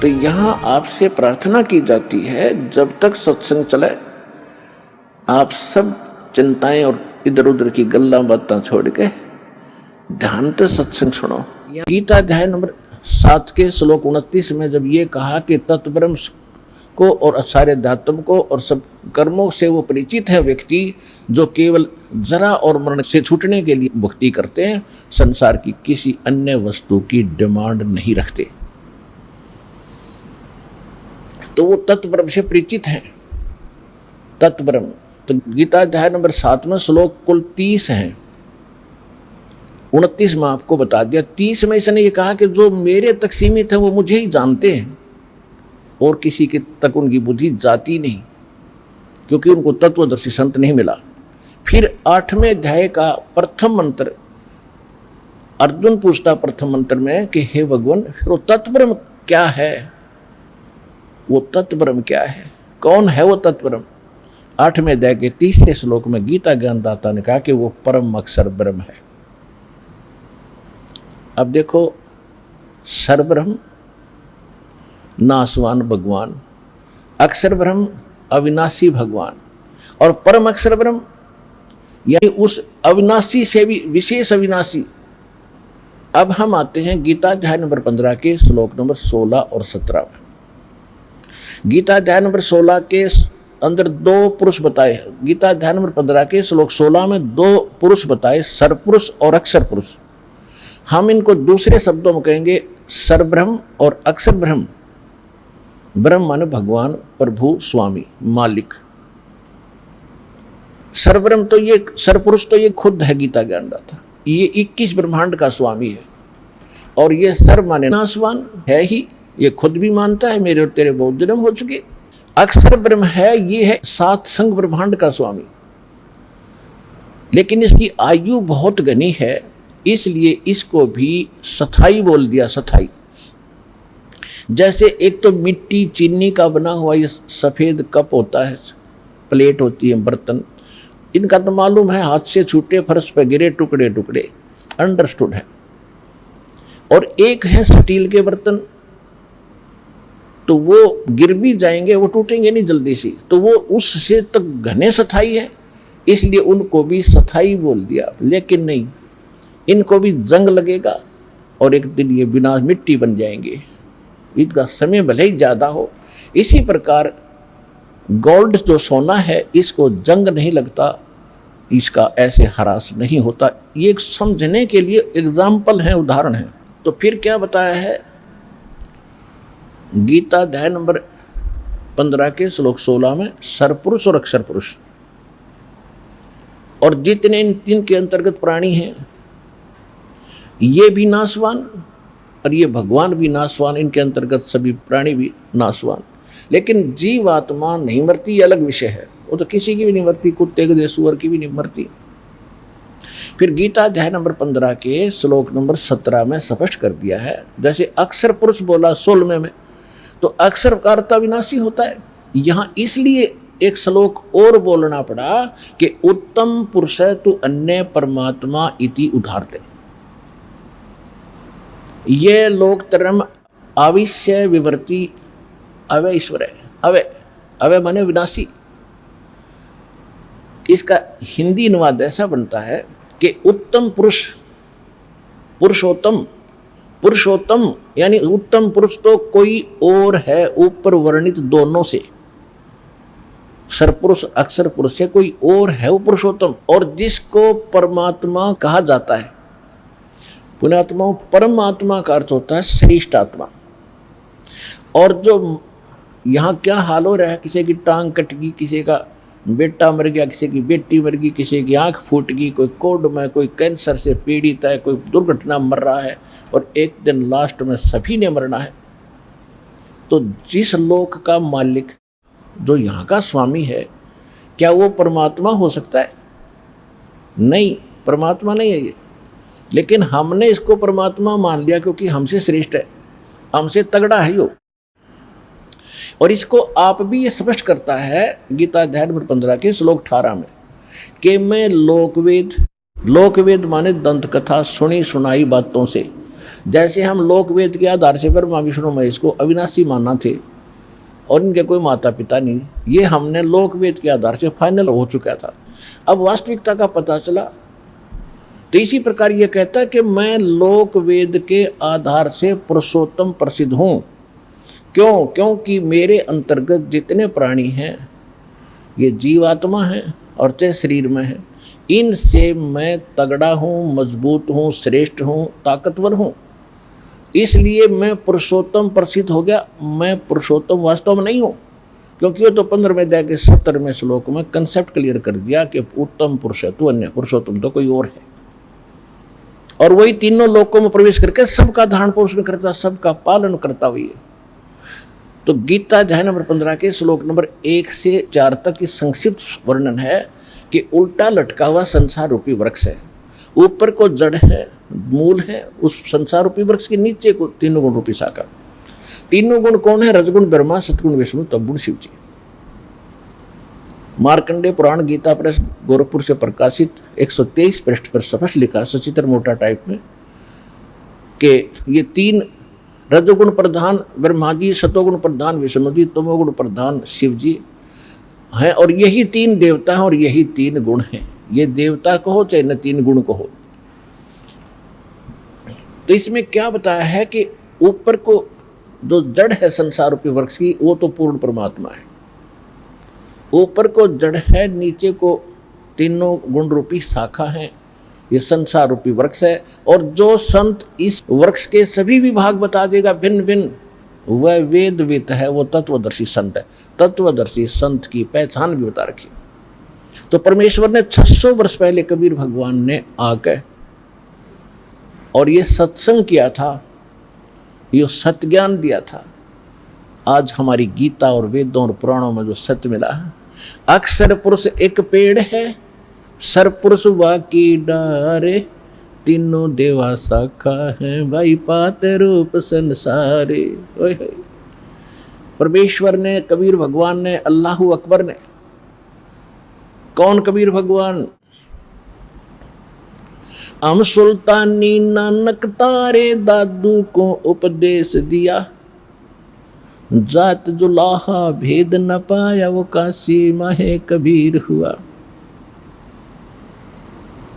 तो यहाँ आपसे प्रार्थना की जाती है, जब तक सत्संग चले आप सब चिंताएं और इधर उधर की गल्ला बातें छोड़ के ध्यान से सत्संग सुनो। गीता अध्याय नंबर 7 के श्लोक 29 में जब ये कहा कि तत्ब्रह्म को और सारे अध्यात्म को और सब कर्मों से वो परिचित है व्यक्ति जो केवल जरा और मरण से छूटने के लिए भक्ति करते हैं, संसार की किसी अन्य वस्तु की डिमांड नहीं रखते, तो वो तत्ब्रह्म से परिचित है। तत्ब्रह्म तो गीता अध्याय नंबर 7 में श्लोक कुल 30 हैं। 29 में आपको बता दिया। 30 में इसने ये कहा कि जो मेरे तक सीमित है वो मुझे ही जानते हैं और किसी के तक उनकी बुद्धि जाती नहीं, क्योंकि उनको तत्वदर्शी संत नहीं मिला। फिर 8वें अध्याय का प्रथम मंत्र अर्जुन पूछता प्रथम मंत्र में कि हे भगवान, फिर वो तत्ब्रह्म क्या है? वो तत्ब्रह्म क्या है? कौन है वो तत्ब्रह्म? 8वें अध्याय के 3 श्लोक में गीता ज्ञानदाता ने कहा कि वो परम अक्षर ब्रह्म है। अब देखो, सरब्रह्म नासवान भगवान, अक्षर ब्रह्म अविनाशी भगवान, और परम अक्षर ब्रह्म यानी उस अविनाशी से भी विशेष अविनाशी। अब हम आते हैं गीता अध्याय नंबर 15 के श्लोक नंबर 16 और 17 में। गीता अध्याय नंबर 16 के अंदर 2 पुरुष बताए। गीता अध्याय नंबर 15 के श्लोक 16 में 2 पुरुष बताए, सरपुरुष और अक्षर पुरुष। हम इनको दूसरे शब्दों में कहेंगे सरब्रह्म और अक्षर ब्रह्म। ब्रह्म माने भगवान, प्रभु, स्वामी, मालिक। सरब्रह्म तो ये सरपुरुष तो ये खुद है गीता ज्ञानदाता, ये 21 ब्रह्मांड का स्वामी है। और ये सर माने नासवान है ही, ये खुद भी मानता है मेरे और तेरे बहुत जन्म हो चुके। अक्षर ब्रह्म है, ये है 7 संग ब्रह्मांड का स्वामी, लेकिन इसकी आयु बहुत घनी है, इसलिए इसको भी सथाई बोल दिया। सथाई जैसे एक तो मिट्टी चीनी का बना हुआ ये सफ़ेद कप होता है, प्लेट होती है, बर्तन, इनका तो मालूम है हाथ से छूटे फर्श पर गिरे टुकड़े टुकड़े, अंडरस्टूड है। और एक है स्टील के बर्तन, तो वो गिर भी जाएंगे, वो टूटेंगे नहीं जल्दी से, तो वो उससे तक घने सथाई है, इसलिए उनको भी सथाई बोल दिया। लेकिन नहीं, इनको भी जंग लगेगा और एक दिन ये बिना मिट्टी बन जाएंगे, इनका समय भले ही ज़्यादा हो। इसी प्रकार गोल्ड जो सोना है, इसको जंग नहीं लगता, इसका ऐसे हरास नहीं होता। ये एक समझने के लिए एग्जाम्पल है, उदाहरण है। तो फिर क्या बताया है गीता अध्याय नंबर 15 के श्लोक 16 में, सरपुरुष और अक्षर पुरुष, और जितने इन के अंतर्गत प्राणी हैं ये भी नासवान और ये भगवान भी नासवान, इनके अंतर्गत सभी प्राणी भी नासवान। लेकिन जीवात्मा नहीं मरती, अलग विषय है, वो तो किसी की भी नहीं मरती, कुत्ते गधे सूअर की भी नहीं मरती। फिर गीता अध्याय नंबर 15 के श्लोक नंबर 17 में स्पष्ट कर दिया है, जैसे अक्षर पुरुष बोला 16 में, तो अक्षर का अर्थ अविनाशी होता है। यहाँ इसलिए एक श्लोक और बोलना पड़ा कि उत्तम पुरुष तु अन्य परमात्मा इति उदाहरते। ये लोक तरम आविश्य विवर्ती अवय ईश्वर है। अवय अवय माने विनाशी। इसका हिंदी अनुवाद ऐसा बनता है कि उत्तम पुरुष, पुरुषोत्तम, पुरुषोत्तम यानी उत्तम पुरुष तो कोई और है ऊपर वर्णित दोनों से, सरपुरुष अक्षर पुरुष से कोई और है वो पुरुषोत्तम, और जिसको परमात्मा कहा जाता है। पुण्यात्मा, परमात्मा का अर्थ होता है श्रेष्ठ आत्मा। और जो यहाँ क्या हाल हो रहा है, किसी की टांग कट गई, किसी का बेटा मर गया, किसी की बेटी मर गई, किसी की आंख फूट गई, कोई कोढ़ में, कोई कैंसर से पीड़ित है, कोई दुर्घटना मर रहा है, और एक दिन लास्ट में सभी ने मरना है। तो जिस लोक का मालिक, जो यहाँ का स्वामी है, क्या वो परमात्मा हो सकता है? नहीं, परमात्मा नहीं है ये। लेकिन हमने इसको परमात्मा मान लिया क्योंकि हमसे श्रेष्ठ है, हमसे तगड़ा है यो। और इसको आप भी ये स्पष्ट करता है गीता अध्याय नंबर 15 के श्लोक 18 में कि मैं लोकवेद, लोकवेद माने दंत कथा, सुनी सुनाई बातों से, जैसे हम लोक वेद के आधार से ब्रह्मा विष्णु महेश को अविनाशी माना थे और इनके कोई माता पिता नहीं, ये हमने लोक वेद के आधार से फाइनल हो चुका था। अब वास्तविकता का पता चला, तो इसी प्रकार ये कहता है कि मैं लोक वेद के आधार से पुरुषोत्तम प्रसिद्ध हूँ। क्यों? क्योंकि मेरे अंतर्गत जितने प्राणी हैं ये जीवात्मा हैं और चाहे शरीर में है, इनसे मैं तगड़ा हूँ, मजबूत हूँ, श्रेष्ठ हूँ, ताकतवर हूँ, इसलिए मैं पुरुषोत्तम प्रसिद्ध हो गया। मैं पुरुषोत्तम वास्तव में नहीं हूँ, क्योंकि वो तो 15वें अध्याय के 70वें श्लोक में कंसेप्ट क्लियर कर दिया कि उत्तम पुरुष है तू, अन्य पुरुषोत्तम तो कोई और है। और वही तीनों लोकों में प्रवेश करके सबका धारण पोषण करता, सबका पालन करता हुई है। तो गीता अध्याय नंबर 15 के श्लोक नंबर 1 से 4 तक की संक्षिप्त वर्णन है कि उल्टा लटका हुआ संसार रूपी वृक्ष है, ऊपर को जड़ है, मूल है, उस संसार रूपी वृक्ष के नीचे को तीनों गुण रूपी शाखा। तीनों गुण कौन है? रजगुण ब्रह्मा, सतगुण विष्णु, तमगुण शिव जी। मार्कंडेय पुराण गीता प्रेस गोरखपुर से प्रकाशित 123 पृष्ठ पर स्पष्ट लिखा, सचित्र मोटा टाइप में, कि ये तीन रजोगुण प्रधान ब्रह्मा जी, सतोगुण प्रधान विष्णु जी, तमोगुण प्रधान शिव जी हैं, और यही तीन देवता हैं और यही तीन गुण हैं। ये देवता कहो चाहे न तीन गुण कहो। तो इसमें क्या बताया है कि ऊपर को जो जड़ है संसार रूपी वृक्ष की, वो तो पूर्ण परमात्मा है। ऊपर को जड़ है, नीचे को तीनों गुण रूपी शाखा है, ये संसार रूपी वृक्ष है। और जो संत इस वृक्ष के सभी विभाग बता देगा भिन्न भिन्न, वह वेदवित है, वो तत्वदर्शी संत है। तत्वदर्शी संत की पहचान भी बता रखी। तो परमेश्वर ने 600 वर्ष पहले कबीर भगवान ने आकर और ये सत्संग किया था, ये सत्य ज्ञान दिया था। आज हमारी गीता और वेदों और पुराणों में जो सत्य मिला है, अक्षर पुरुष एक पेड़ है, सरपुरुष वाकी डारे, तीनों देवा शाखा है, भाई पाते रूप संसारे। परमेश्वर ने, कबीर भगवान ने, अल्लाहू अकबर ने। कौन कबीर भगवान? हम सुल्तानी नानक तारे दादू को उपदेश दिया, जात जुलाहा भेद न पाया, वो काशी माहे कबीर हुआ।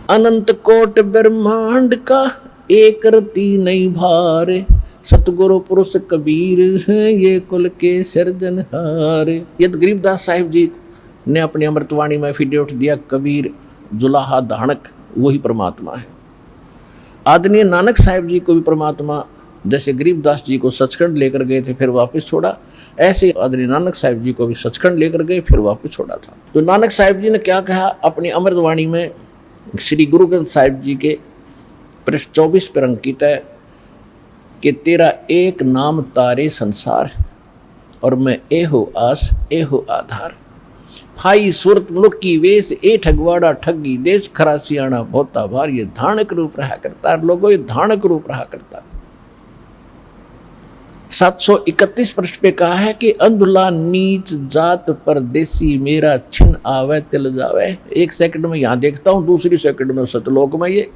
अनंत कोट ब्रह्मांड का एक रति नहीं भारे, सतगुरु पुरुष कबीर है, ये कुल के सिरजनहारे। ये तो गरीबदास साहिब जी ने अपनी अमृतवाणी में एफिडेविट दिया, कबीर जुलाहा धाणक वही परमात्मा है। आदरणीय नानक साहिब जी को भी परमात्मा, जैसे गरीबदास जी को सचखंड लेकर गए थे फिर वापस छोड़ा, ऐसे आदरणीय नानक साहिब जी को भी सचखंड लेकर गए फिर वापस छोड़ा था। तो नानक साहिब जी ने क्या कहा अपनी अमृतवाणी में? श्री गुरु ग्रंथ साहिब जी के पृष्ठ 24 पर अंकित है कि तेरा एक नाम तारे संसार, और मैं एहो आस एहो आधार। फाई सूरत मुल्क की वेश, ए ठगवाड़ा ठगी देश, खरा सियाणा भोता भार। ये धानक रूप रहा करता है लोगों, ये धानक रूप रहा करता है। 731 पृष्ठ पे कहा है कि अंधुला नीच जात परदेसी, मेरा छिन आवे तिल जावे। एक सेकंड में यहाँ देखता हूँ, दूसरी सेकंड में सतलोक में ये।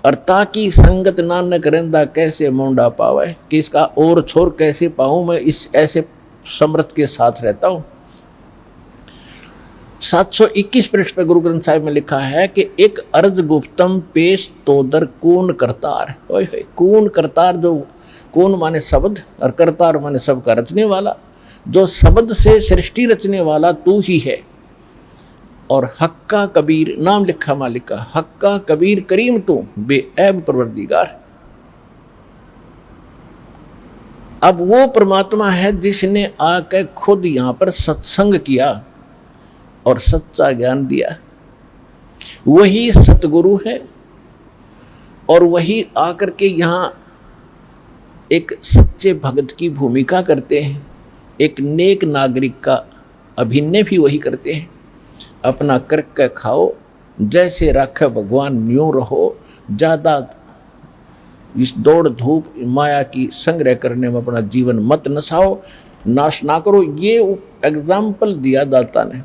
और ताकि संगत नानक रेंदा कैसे मोंडा पावे, कि इसका और छोर कैसे पाऊं मैं, इस ऐसे समर्थ के साथ रहता हूँ। 721 पृष्ठ पे गुरु ग्रंथ साहिब में लिखा है कि एक अर्ज गुप्तम पेश तोदर कून करतार। कून करतार, जो कून माने शब्द और करतार माने सबका रचने वाला, जो शब्द से सृष्टि रचने वाला तू ही है। और हक्का कबीर, नाम लिखा मालिक का, हक्का कबीर करीम तू बेऐब परवरदिगार। अब वो परमात्मा है जिसने आकर खुद यहाँ पर सत्संग किया और सच्चा ज्ञान दिया। वही सतगुरु है और वही आकर के यहाँ एक सच्चे भगत की भूमिका करते हैं, एक नेक नागरिक का अभिनय भी वही करते हैं। अपना करके खाओ, जैसे रखे भगवान न्यूं रहो, ज़्यादा इस दौड़ धूप माया की संग्रह करने में अपना जीवन मत नसाओ, नाश ना करो। ये एग्जाम्पल दिया दाता ने,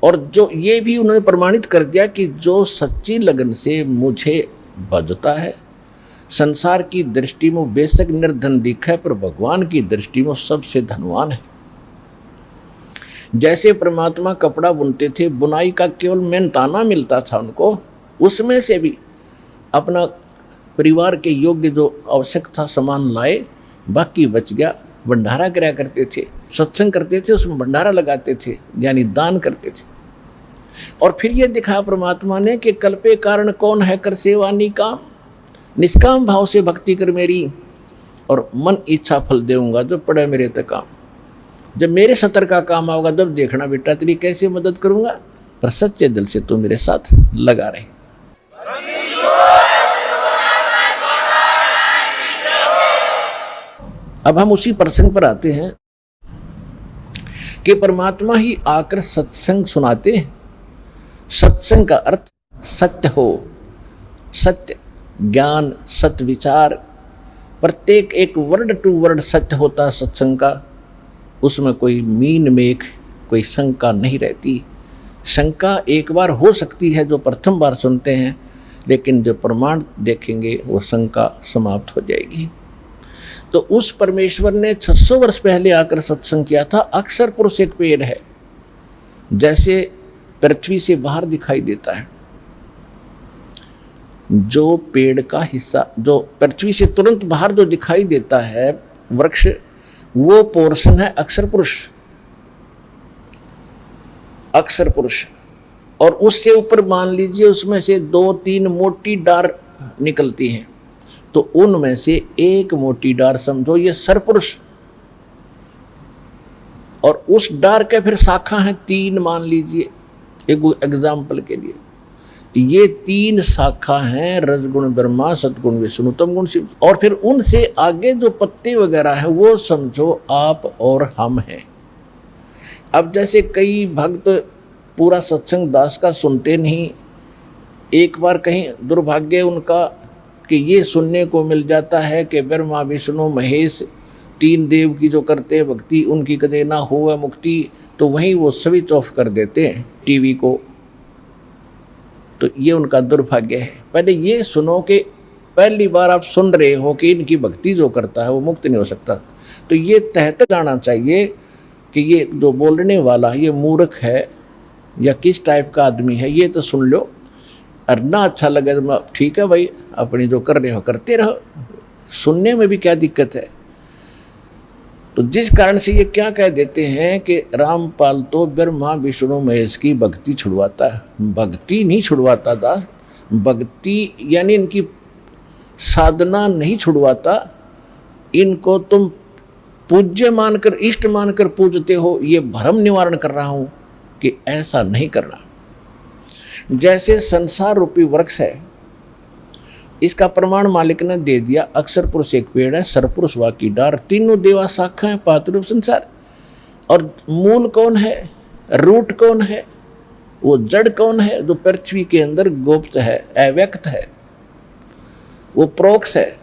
और जो ये भी उन्होंने प्रमाणित कर दिया कि जो सच्ची लगन से मुझे भजता है, संसार की दृष्टि में बेशक निर्धन दिखा है, पर भगवान की दृष्टि में सबसे धनवान है। जैसे परमात्मा कपड़ा बुनते थे, बुनाई का केवल मेहनताना मिलता था उनको, उसमें से भी अपना परिवार के योग्य जो आवश्यक था सामान लाए, बाकी बच गया भंडारा कराया करते थे, सत्संग करते थे, उसमें भंडारा लगाते थे, यानी दान करते थे। और फिर ये दिखा परमात्मा ने कि कल्पे कारण कौन है कर सेवा निकाम, निष्काम भाव से भक्ति कर मेरी, और मन इच्छा फल देऊंगा जो पड़े मेरे तक काम। जब मेरे सतर का काम आओगा जब देखना बेटा तेरी कैसे मदद करूंगा, पर सच्चे दिल से तू मेरे साथ लगा रहे। अब हम उसी प्रसंग पर आते हैं कि परमात्मा ही आकर सत्संग सुनाते हैं। सत्संग का अर्थ सत्य हो, सत्य ज्ञान, सत्य विचार, प्रत्येक एक वर्ड टू वर्ड सत्य होता है सत्संग का। उसमें कोई मीन मेख, कोई शंका नहीं रहती। शंका एक बार हो सकती है जो प्रथम बार सुनते हैं, लेकिन जो प्रमाण देखेंगे वो शंका समाप्त हो जाएगी। तो उस परमेश्वर ने 600 वर्ष पहले आकर सत्संग किया था। अक्षर पुरुष एक पेड़ है, जैसे पृथ्वी से बाहर दिखाई देता है, जो पेड़ का हिस्सा जो पृथ्वी से तुरंत बाहर जो दिखाई देता है वृक्ष, वो पोर्शन है अक्षर पुरुष। अक्षर पुरुष, और उससे ऊपर मान लीजिए उसमें से 2-3 मोटी डार निकलती हैं, तो उनमें से एक मोटी डार समझो ये सरपुरुष, और उस डार के फिर शाखा हैं 3 मान लीजिए एक एग्जाम्पल के लिए। ये 3 शाखा हैं रजगुण ब्रह्मा, सतगुण विष्णु, तमगुण शिव, और फिर उनसे आगे जो पत्ते वगैरह हैं वो समझो आप और हम हैं। अब जैसे कई भक्त पूरा सत्संग दास का सुनते नहीं, एक बार कहीं दुर्भाग्य उनका कि ये सुनने को मिल जाता है कि ब्रह्मा विष्णु महेश 3 देव की जो करते हैं भक्ति, उनकी कदे ना हो मुक्ति, तो वहीं वो स्विच ऑफ कर देते हैं टीवी को। तो ये उनका दुर्भाग्य है। पहले ये सुनो कि पहली बार आप सुन रहे हो कि इनकी भक्ति जो करता है वो मुक्त नहीं हो सकता, तो ये तह तक आना चाहिए कि ये जो बोलने वाला ये मूर्ख है या किस टाइप का आदमी है, ये तो सुन लो। और ना अच्छा लगे तो ठीक है भाई, अपनी जो कर रहे हो करते रहो, सुनने में भी क्या दिक्कत है। तो जिस कारण से ये क्या कह देते हैं कि रामपाल तो ब्रह्मा विष्णु महेश की भक्ति छुड़वाता है। भक्ति नहीं छुड़वाता दास, भक्ति यानी इनकी साधना नहीं छुड़वाता। इनको तुम पूज्य मानकर, इष्ट मानकर पूजते हो, ये भ्रम निवारण कर रहा हूँ कि ऐसा नहीं करना। जैसे संसार रूपी वृक्ष है, इसका प्रमाण मालिक ने दे दिया। अक्षर पुरुष एक पेड़ है, सरपुरुष वा की डार, तीनों देवा शाखा है, पातरूप संसार। और मूल कौन है, रूट कौन है, वो जड़ कौन है जो पृथ्वी के अंदर गुप्त है, अव्यक्त है, वो प्रोक्ष है।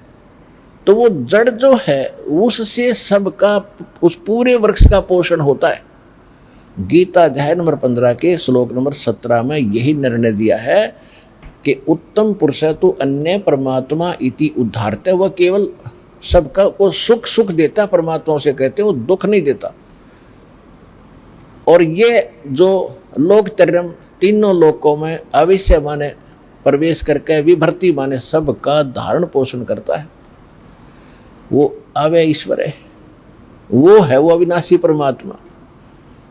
तो वो जड़ जो है उससे सबका, उस पूरे वृक्ष का पोषण होता है। गीता अध्याय नंबर 15 के श्लोक नंबर 17 में यही निर्णय दिया है कि उत्तम पुरुष तो अन्य परमात्मा इति उद्धारते, वह केवल सबका को सुख सुख देता, परमात्मा से कहते हैं, वो दुख नहीं देता। और ये जो लोक त्रयम, तीनों लोकों में अवश्य माने प्रवेश करके विभर्ति माने सबका धारण पोषण करता है, वो अव्यय ईश्वर है, वो है वो अविनाशी परमात्मा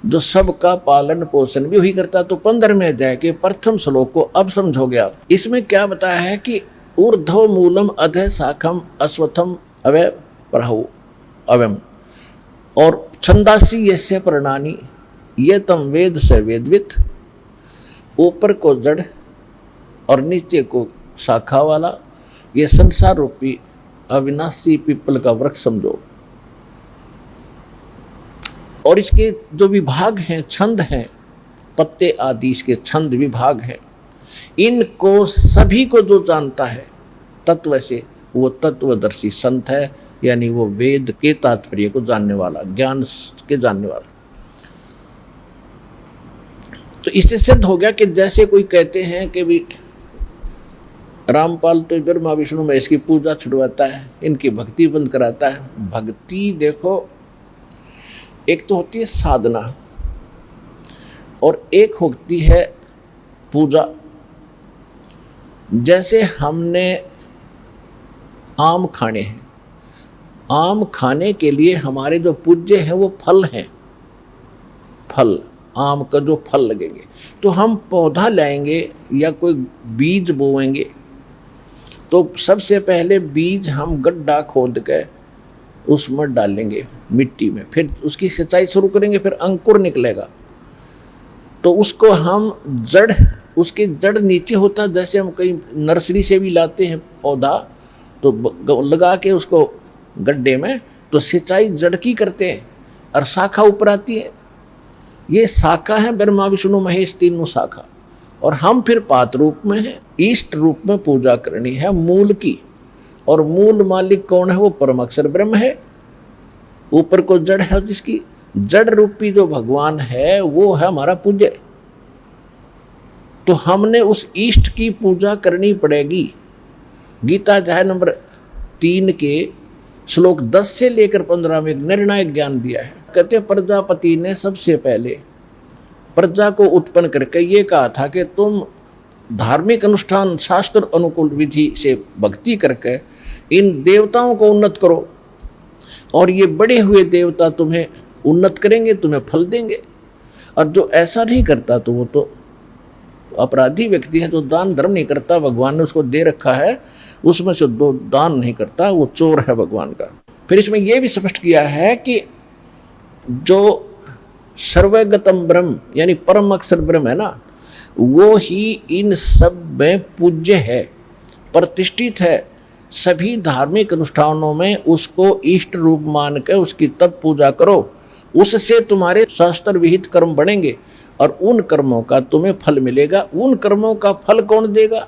जो सबका पालन पोषण भी वही करता। तो 15वें अध्याय के प्रथम श्लोक को अब समझोगे आप। इसमें क्या बताया है कि ऊर्ध्व मूलम अधः शाखम अश्वत्थम अवय प्रहु अवयम, और छंदासी यस्य प्रणानी ये तम वेद से वेदवित। ऊपर को जड़ और नीचे को शाखा वाला ये संसार रूपी अविनाशी पीपल का वृक्ष समझो। और इसके जो विभाग हैं, छंद हैं, पत्ते आदि इसके छंद विभाग हैं, इनको सभी को जो जानता है तत्व से, वो तत्वदर्शी संत है, यानी वो वेद के तात्पर्य को जानने वाला, ज्ञान के जानने वाला। तो इससे सिद्ध हो गया कि जैसे कोई कहते हैं कि भी रामपाल तो ब्रह्मा विष्णु महेश की पूजा छुड़वाता है, इनकी भक्ति बंद कराता है। भक्ति देखो, एक तो होती है साधना और एक होती है पूजा। जैसे हमने आम खाने हैं, आम खाने के लिए हमारे जो पूज्य है वो फल हैं, फल, आम का जो फल लगेंगे, तो हम पौधा लाएंगे या कोई बीज बोएंगे, तो सबसे पहले बीज हम गड्ढा खोद के उसमें डालेंगे मिट्टी में, फिर उसकी सिंचाई शुरू करेंगे, फिर अंकुर निकलेगा, तो उसको हम जड़, उसकी जड़ नीचे होता है, जैसे हम कहीं नर्सरी से भी लाते हैं पौधा, तो लगा के उसको गड्ढे में, तो सिंचाई जड़ की करते हैं और शाखा ऊपर आती है। ये शाखा है ब्रह्मा विष्णु महेश, तीनों शाखा, और हम फिर पात रूप में हैं, इष्ट रूप में पूजा करनी है मूल की। और मूल मालिक कौन है? वो परम अक्षर ब्रह्म है, ऊपर को जड़ है, जिसकी जड़ रूपी जो भगवान है वो है हमारा पूज्य। तो हमने उस इष्ट की पूजा करनी पड़ेगी। गीता अध्याय नंबर 3 के श्लोक 10 से लेकर 15 में एक निर्णायक ज्ञान दिया है। कहते प्रजापति ने सबसे पहले प्रजा को उत्पन्न करके ये कहा था कि तुम धार्मिक अनुष्ठान शास्त्र अनुकूल विधि से भक्ति करके इन देवताओं को उन्नत करो, और ये बड़े हुए देवता तुम्हें उन्नत करेंगे, तुम्हें फल देंगे। और जो ऐसा नहीं करता तो वो तो अपराधी व्यक्ति है, जो दान धर्म नहीं करता, भगवान ने उसको दे रखा है, उसमें से दो दान नहीं करता, वो चोर है भगवान का। फिर इसमें यह भी स्पष्ट किया है कि जो सर्वगतम ब्रह्म यानी परम अक्षर ब्रह्म है ना, वो ही इन सब में पूज्य है, प्रतिष्ठित है। सभी धार्मिक अनुष्ठानों में उसको इष्ट रूप मान कर उसकी तत् पूजा करो, उससे तुम्हारे शास्त्र विहित कर्म बनेंगे और उन कर्मों का तुम्हें फल मिलेगा। उन कर्मों का फल कौन देगा?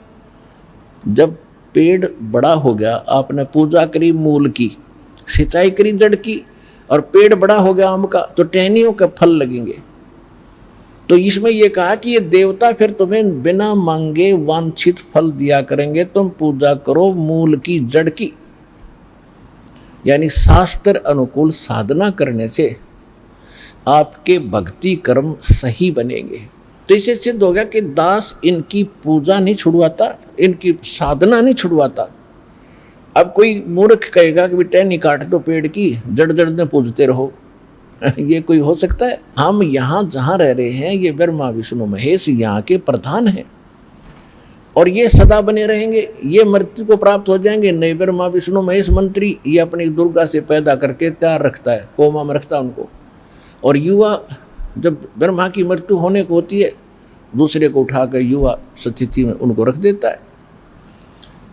जब पेड़ बड़ा हो गया, आपने पूजा करी मूल की, सिंचाई करी जड़ की, और पेड़ बड़ा हो गया आम का, तो टहनियों के फल लगेंगे। तो इसमें यह कहा कि ये देवता फिर तुम्हें बिना मांगे वांछित फल दिया करेंगे, तुम पूजा करो मूल की, जड़ की। यानी शास्त्र अनुकूल साधना करने से आपके भक्ति कर्म सही बनेंगे। तो इससे सिद्ध हो गया कि दास इनकी पूजा नहीं छुड़वाता, इनकी साधना नहीं छुड़वाता। अब कोई मूर्ख कहेगा कि टहनी काट दो पेड़ की, जड़ जड़ में पूजते रहो, ये कोई हो सकता है? हम यहाँ जहाँ रह रहे हैं, ये ब्रह्मा विष्णु महेश यहाँ के प्रधान हैं, और ये सदा बने रहेंगे। ये मृत्यु को प्राप्त हो जाएंगे नहीं। ब्रह्मा विष्णु महेश मंत्री, ये अपनी दुर्गा से पैदा करके तैयार रखता है, कोमा में रखता है उनको। और युवा जब ब्रह्मा की मृत्यु होने को होती है, दूसरे को उठाकर युवा स्थिति में उनको रख देता है।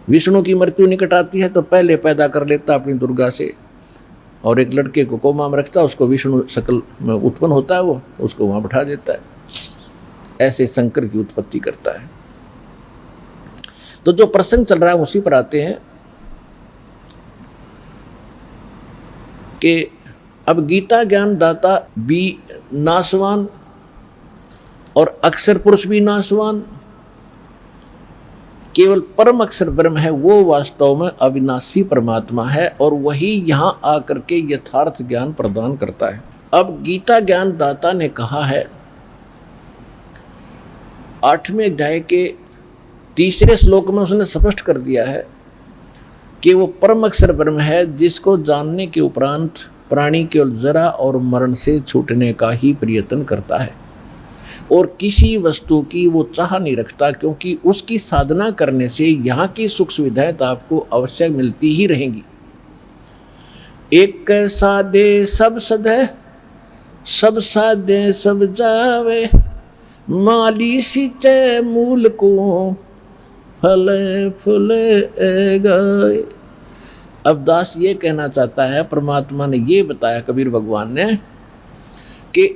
विष्णु की मृत्यु निकट आती है तो पहले पैदा कर लेता अपनी दुर्गा से, और एक लड़के को कोमा में रखता है, उसको विष्णु शकल में उत्पन्न होता है, वो उसको वहाँ बैठा देता है। ऐसे शंकर की उत्पत्ति करता है। तो जो प्रसंग चल रहा है उसी पर आते हैं कि अब गीता ज्ञान दाता भी नाशवान और अक्षर पुरुष भी नाशवान, केवल परम अक्षर ब्रह्म है, वो वास्तव में अविनाशी परमात्मा है, और वही यहाँ आकर के यथार्थ ज्ञान प्रदान करता है। अब गीता ज्ञान दाता ने कहा है 8वें अध्याय के 3 श्लोक में, उसने स्पष्ट कर दिया है कि वो परम अक्षर ब्रह्म है, जिसको जानने के उपरांत प्राणी केवल जरा और मरण से छूटने का ही प्रयत्न करता है, और किसी वस्तु की वो चाह नहीं रखता, क्योंकि उसकी साधना करने से यहाँ की सुख सुविधाएं तो आपको अवश्य मिलती ही रहेंगी। एक साधे सब सधे, सब साधे सब जावे, माली सिंचे मूल को फले फुले गाए। अब दास ये कहना चाहता है, परमात्मा ने ये बताया, कबीर भगवान ने, कि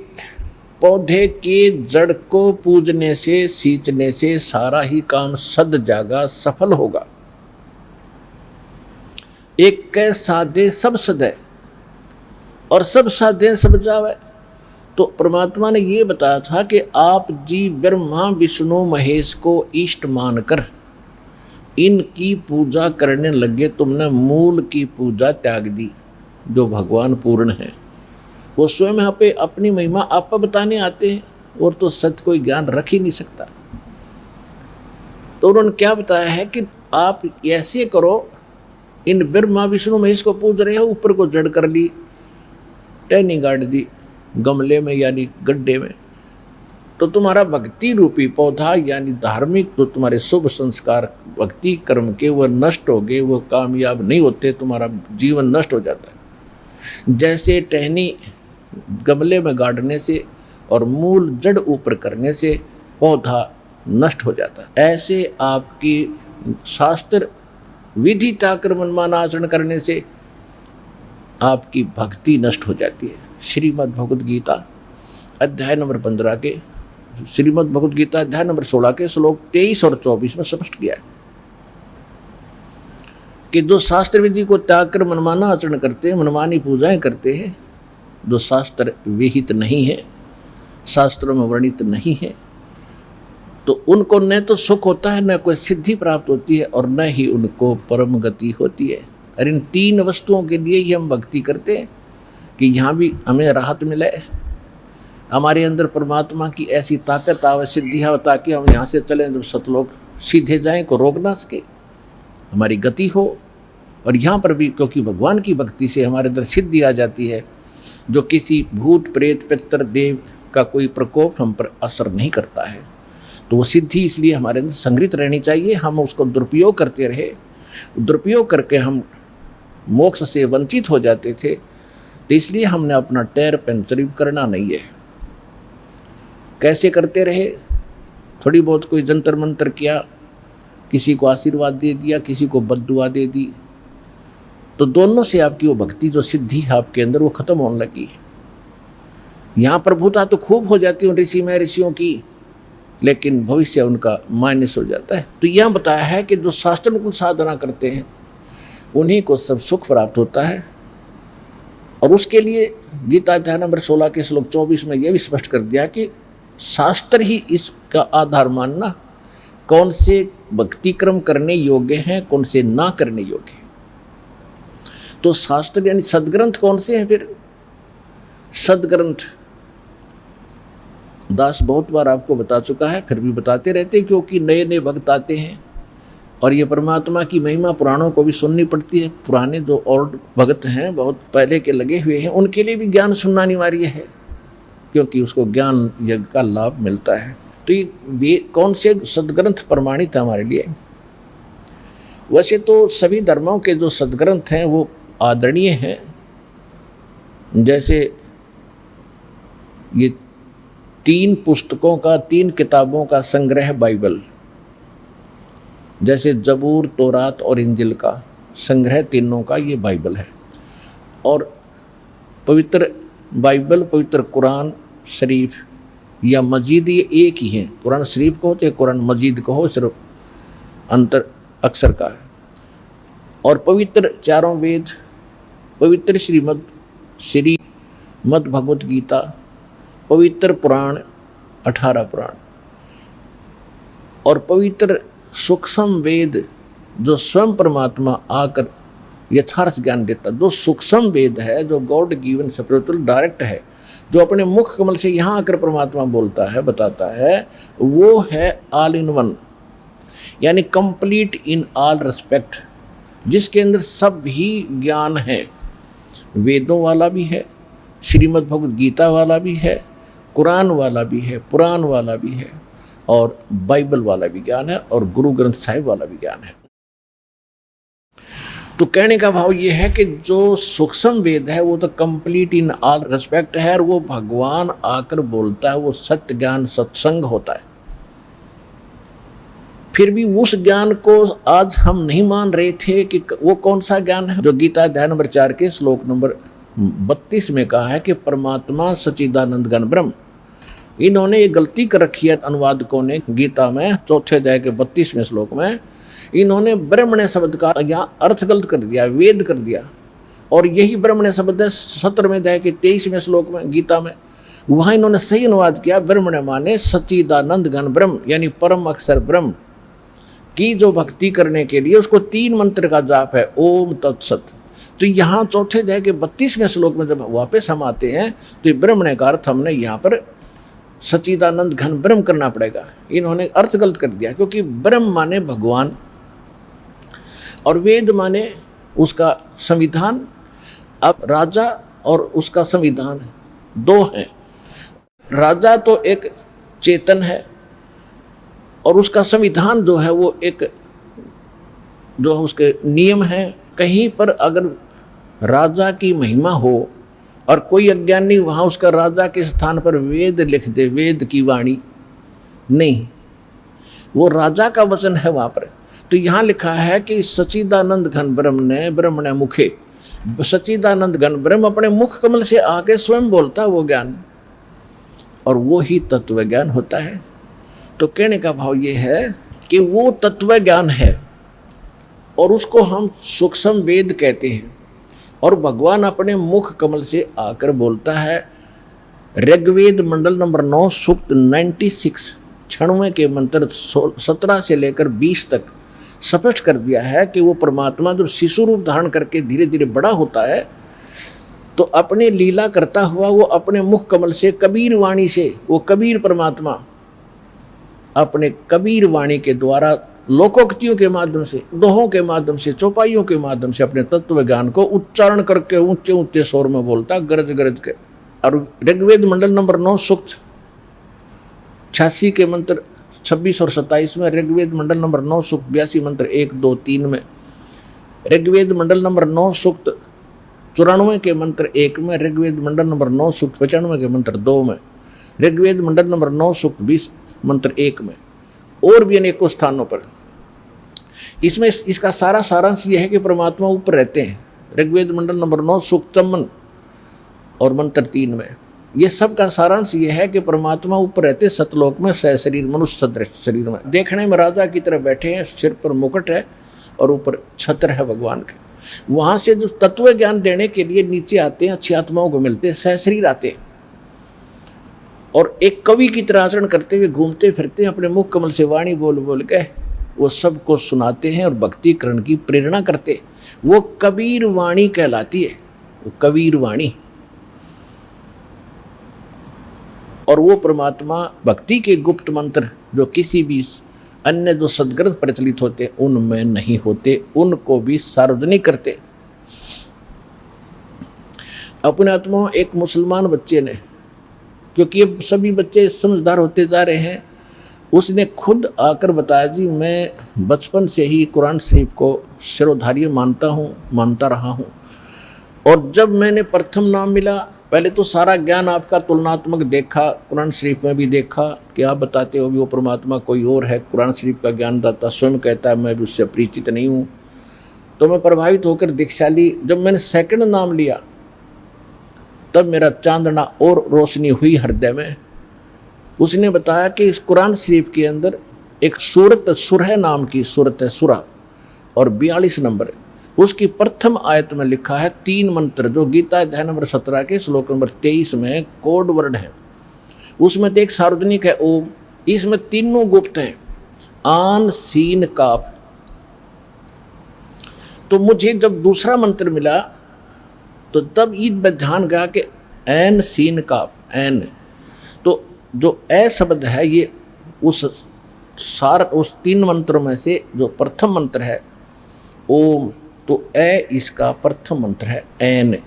पौधे के जड़ को पूजने से, सींचने से सारा ही काम सद जागा, सफल होगा। एक कै साधे सब सदे, और सब साधे सब जावे। तो परमात्मा ने ये बताया था कि आप जी ब्रह्मा विष्णु महेश को इष्ट मानकर इनकी पूजा करने लगे तुमने मूल की पूजा त्याग दी। जो भगवान पूर्ण है वो स्वयं यहाँ पे अपनी महिमा आप पर बताने आते हैं, और तो सत्य कोई ज्ञान रख ही नहीं सकता। तो उन्होंने क्या बताया है कि आप ऐसे करो, इन ब्रह्मा विष्णु महेश को पूज रहे हो, ऊपर को जड़ कर ली, टहनी गाड़ दी गमले में यानी गड्ढे में, तो तुम्हारा भक्ति रूपी पौधा यानी धार्मिक तो तुम्हारे शुभ संस्कार भक्ति कर्म के वो नष्ट हो गए, वो कामयाब नहीं होते, तुम्हारा जीवन नष्ट हो जाता है। जैसे टहनी गमले में गाड़ने से और मूल जड़ ऊपर करने से पौधा नष्ट हो जाता है, ऐसे आपकी शास्त्र विधि त्यागकर मनमाना आचरण करने से आपकी भक्ति नष्ट हो जाती है। श्रीमद् भगवद गीता अध्याय नंबर 15 के श्रीमद् भगवद गीता अध्याय नंबर 16 के श्लोक 23 और 24 में स्पष्ट किया है कि जो शास्त्र विधि को त्याग कर मनमाना आचरण करते हैं, मनमानी पूजाएं करते हैं, जो शास्त्र विहित नहीं है, शास्त्रों में वर्णित नहीं है, तो उनको न तो सुख होता है, न कोई सिद्धि प्राप्त होती है, और न ही उनको परम गति होती है। और इन तीन वस्तुओं के लिए ही हम भक्ति करते हैं कि यहाँ भी हमें राहत मिले, हमारे अंदर परमात्मा की ऐसी ताकत आवे, सिद्धि आवे, ताकि हम यहाँ से चलें जब सतलोक सीधे जाएं, को रोक ना सके, हमारी गति हो। और यहाँ पर भी क्योंकि भगवान की भक्ति से हमारे अंदर सिद्धि आ जाती है, जो किसी भूत प्रेत पितर देव का कोई प्रकोप हम पर असर नहीं करता है, तो वो सिद्धि इसलिए हमारे अंदर संग्रहित रहनी चाहिए। हम उसको दुरुपयोग करते रहे, दुरुपयोग करके हम मोक्ष से वंचित हो जाते थे, तो इसलिए हमने अपना टैर पंचर करना नहीं है। कैसे करते रहे, थोड़ी बहुत कोई जंतर मंतर किया, किसी को आशीर्वाद दे दिया, किसी को बद्दुआ दे दी, तो दोनों से आपकी वो भक्ति जो सिद्धि आपके अंदर वो खत्म होने लगी। यहाँ प्रभुता तो खूब हो जाती है ऋषि में ऋषियों की, लेकिन भविष्य उनका माइनस हो जाता है। तो यह बताया है कि जो शास्त्रानुकूल साधना करते हैं उन्हीं को सब सुख प्राप्त होता है। और उसके लिए गीता अध्याय नंबर 16 के श्लोक 24 में यह भी स्पष्ट कर दिया कि शास्त्र ही इसका आधार मानना, कौन से भक्ति कर्म करने योग्य हैं, कौन से ना करने योग्य हैं। तो शास्त्र यानी सदग्रंथ कौन से हैं? फिर सदग्रंथ दास बहुत बार आपको बता चुका है, फिर भी बताते रहते हैं, क्योंकि नए नए भक्त आते हैं और ये परमात्मा की महिमा पुराणों को भी सुननी पड़ती है। पुराने जो ओल्ड भक्त हैं, बहुत पहले के लगे हुए हैं, उनके लिए भी ज्ञान सुनना अनिवार्य है, क्योंकि उसको ज्ञान यज्ञ का लाभ मिलता है। तो ये कौन से सदग्रंथ प्रमाणित है हमारे लिए? वैसे तो सभी धर्मों के जो सदग्रंथ हैं वो आदरणीय हैं, जैसे ये 3 पुस्तकों का, 3 किताबों का संग्रह बाइबल, जैसे जबूर, तौरात और इंजिल का संग्रह, तीनों का ये बाइबल है। और पवित्र बाइबल, पवित्र कुरान शरीफ या मजीद, ये एक ही है। कुरान शरीफ को हो चाहे कुरान मजीद को हो, सिर्फ अंतर अक्षर का है। और पवित्र चारों वेद, पवित्र श्रीमद् भगवत गीता, पवित्र पुराण 18 पुराण, और पवित्र सूक्ष्म वेद जो स्वयं परमात्मा आकर यथार्थ ज्ञान देता, जो सूक्ष्म वेद है, जो गॉड गिवन स्पिरिचुअल डायरेक्ट है, जो अपने मुख कमल से यहाँ आकर परमात्मा बोलता है, बताता है, वो है ऑल इन वन, यानी कंप्लीट इन ऑल रिस्पेक्ट, जिसके अंदर सब ही ज्ञान है। वेदों वाला भी है, श्रीमद् भगवद गीता वाला भी है, कुरान वाला भी है, पुराण वाला भी है, और बाइबल वाला भी ज्ञान है, और गुरु ग्रंथ साहिब वाला भी ज्ञान है। तो कहने का भाव ये है कि जो सूक्ष्म वेद है वो तो कंप्लीट इन ऑल रिस्पेक्ट है, और वो भगवान आकर बोलता है, वो सत्य ज्ञान सत्संग होता है। फिर भी उस ज्ञान को आज हम नहीं मान रहे थे कि वो कौन सा ज्ञान है, जो गीता अध्याय नंबर 4 के श्लोक नंबर 32 में कहा है कि परमात्मा सच्चिदानंद घन ब्रह्म। इन्होंने ये गलती कर रखी है अनुवादकों ने, गीता में 4 अध्याय के 32वें श्लोक में इन्होंने ब्रह्मण्य शब्द का यहाँ अर्थ गलत कर दिया, वेद कर दिया। और यही ब्रह्मण्य शब्द है 17वें अध्याय के 23वें श्लोक में गीता में, वहाँ इन्होंने सही अनुवाद किया, ब्रह्मण्य माने सच्चिदानंद घन ब्रह्म, यानी परम अक्षर ब्रह्म। की जो भक्ति करने के लिए उसको 3 मंत्र का जाप है, ओम तत्सत। तो यहाँ चौथे अध्याय के 32वें श्लोक में जब वापस हम आते हैं तो ये ब्रह्म का अर्थ हमने यहाँ पर सच्चिदानंद घन ब्रह्म करना पड़ेगा। इन्होंने अर्थ गलत कर दिया, क्योंकि ब्रह्म माने भगवान और वेद माने उसका संविधान। अब राजा और उसका संविधान दो हैं। राजा तो एक चेतन है और उसका संविधान जो है वो एक जो उसके नियम हैं। कहीं पर अगर राजा की महिमा हो और कोई अज्ञानी वहाँ उसका राजा के स्थान पर वेद लिख दे, वेद की वाणी नहीं, वो राजा का वचन है वहाँ पर। तो यहाँ लिखा है कि सच्चिदानंद घन ब्रह्म ने मुखे, सच्चिदानंद घन ब्रह्म अपने मुख कमल से आके स्वयं बोलता वो ज्ञान, और वो ही तत्व ज्ञान होता है। तो कहने का भाव ये है कि वो तत्व ज्ञान है और उसको हम सूक्ष्म वेद कहते हैं, और भगवान अपने मुख कमल से आकर बोलता है। ऋग्वेद मंडल नंबर 9 सूक्त 96 96 के मंत्र 17 से लेकर 20 तक स्पष्ट कर दिया है कि वो परमात्मा जब शिशु रूप धारण करके धीरे धीरे बड़ा होता है तो अपने लीला करता हुआ वो अपने मुख कमल से कबीर वाणी से, वो कबीर परमात्मा अपने कबीर वाणी के द्वारा लोकोक्तियों के माध्यम से, दोहों के माध्यम से, चौपाइयों के माध्यम से अपने तत्व ज्ञान को उच्चारण करके ऊंचे ऊंचे स्वर में बोलता गरज गरज के। और ऋग्वेद मंडल नंबर 9 सूक्त 86 के मंत्र 26 और 27 में, ऋग्वेद मंडल नंबर 9 सूक्त 82 मंत्र 1 2 3 में, ऋग्वेद मंडल नंबर 9 सूक्त 94 के मंत्र 1 में, ऋग्वेद मंडल नंबर 9 सूक्त 95 के मंत्र 2 में, ऋग्वेद मंडल नंबर 9 सूक्त 20 मंत्र 1 में, और भी अनेकों स्थानों पर। इसमें इसका सारा सारांश यह है कि परमात्मा ऊपर रहते हैं। ऋग्वेद मंडल नंबर 9 सूक्त 54 और मंत्र 3 में ये सब का सारांश ये है कि परमात्मा ऊपर रहते सतलोक में सहशरीर मनुष्य सदृश शरीर में, देखने में राजा की तरह बैठे हैं, सिर पर मुकुट है और ऊपर छत्र है भगवान के। वहाँ से जो तत्व ज्ञान देने के लिए नीचे आते हैं, अच्छी आत्माओं को मिलते हैं, सहशरीर आते हैं और एक कवि की तरह आचरण करते हुए घूमते फिरते हैं, अपने मुख कमल से वाणी बोल बोल के वो सबको सुनाते हैं और भक्तिकरण की प्रेरणा करते। वो कबीर वाणी कहलाती है, वो कबीर वाणी। और वो परमात्मा भक्ति के गुप्त मंत्र जो किसी भी अन्य जो सदग्रंथ प्रचलित होते उनमें नहीं होते, उनको भी सार्वजनिक करते। अपने आत्मा एक मुसलमान बच्चे ने, क्योंकि अब सभी बच्चे समझदार होते जा रहे हैं, उसने खुद आकर बताया जी मैं बचपन से ही कुरान शरीफ को शिरोधार्य मानता रहा हूँ। और जब मैंने प्रथम नाम मिला, पहले तो सारा ज्ञान आपका तुलनात्मक देखा, कुरान शरीफ में भी देखा कि आप बताते हो भी वो परमात्मा कोई और है, कुरान शरीफ का ज्ञानदाता स्वयं कहता है मैं भी उससे परिचित नहीं हूँ। तो मैं प्रभावित होकर दीक्षा ली। जब मैंने सेकंड नाम लिया तब मेरा चांदना और रोशनी हुई हृदय में। उसने बताया कि इस कुरान शरीफ के अंदर एक सूरत सुरह नाम की सूरत है, सुरह, और 42 नंबर, उसकी प्रथम आयत में लिखा है 3 मंत्र जो गीता अध्याय नंबर 17 के श्लोक नंबर 23 में कोड वर्ड है। उसमें तो एक सार्वजनिक है ओम, इसमें तीनों गुप्त हैं, आन सीन काफ। तो मुझे जब दूसरा मंत्र मिला तो तब ईद में ध्यान गया कि एन सीन काफ, एन, तो जो ए शब्द है ये उस 3 मंत्रों में से जो प्रथम मंत्र है ओम, तो ए इसका प्रथम मंत्र है, एन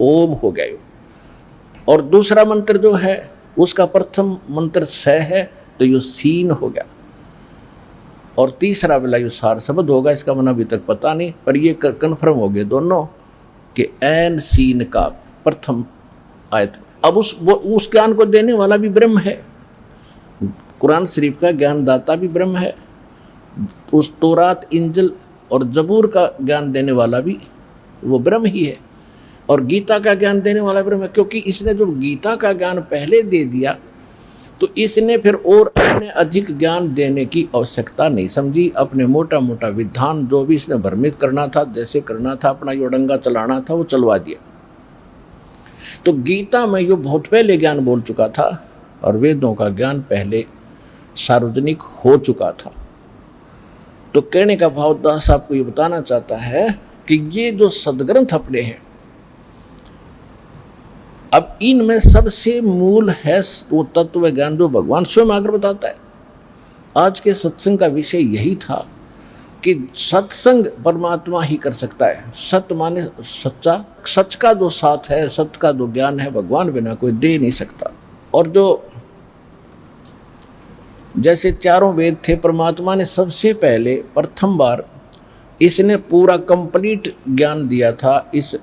ओम हो गया। और दूसरा मंत्र जो है उसका प्रथम मंत्र स है, तो ये सीन हो गया। और तीसरा वाला ये सार शब्द होगा, इसका मन अभी तक पता नहीं, पर ये कन्फर्म हो गए दोनों कि एन सीन का प्रथम आयत। अब उस ज्ञान को देने वाला भी ब्रह्म है, कुरान शरीफ का ज्ञानदाता भी ब्रह्म है, उस तौरात इंजिल और जबूर का ज्ञान देने वाला भी वो ब्रह्म ही है, और गीता का ज्ञान देने वाला ब्रह्म है। क्योंकि इसने जो गीता का ज्ञान पहले दे दिया तो इसने फिर और अपने अधिक ज्ञान देने की आवश्यकता नहीं समझी। अपने मोटा मोटा विधान जो भी इसने भ्रमित करना था, जैसे करना था, अपना योडंगा चलाना था, वो चलवा दिया। तो गीता में यो बहुत पहले ज्ञान बोल चुका था और वेदों का ज्ञान पहले सार्वजनिक हो चुका था। तो कहने का भाव दास आपको ये बताना चाहता है कि ये जो सदग्रंथ अपने हैं, अब इनमें सबसे मूल है वो तत्व ज्ञान जो भगवान स्वयं आकर बताता है। आज के सत्संग का विषय यही था कि सत्संग परमात्मा ही कर सकता है। सत्य माने सच्चा, सच का जो साथ है, सत्य का जो ज्ञान है, भगवान बिना कोई दे नहीं सकता। और जो जैसे चारों वेद थे, परमात्मा ने सबसे पहले प्रथम बार इसने पूरा कंप्लीट ज्ञान दिया था इस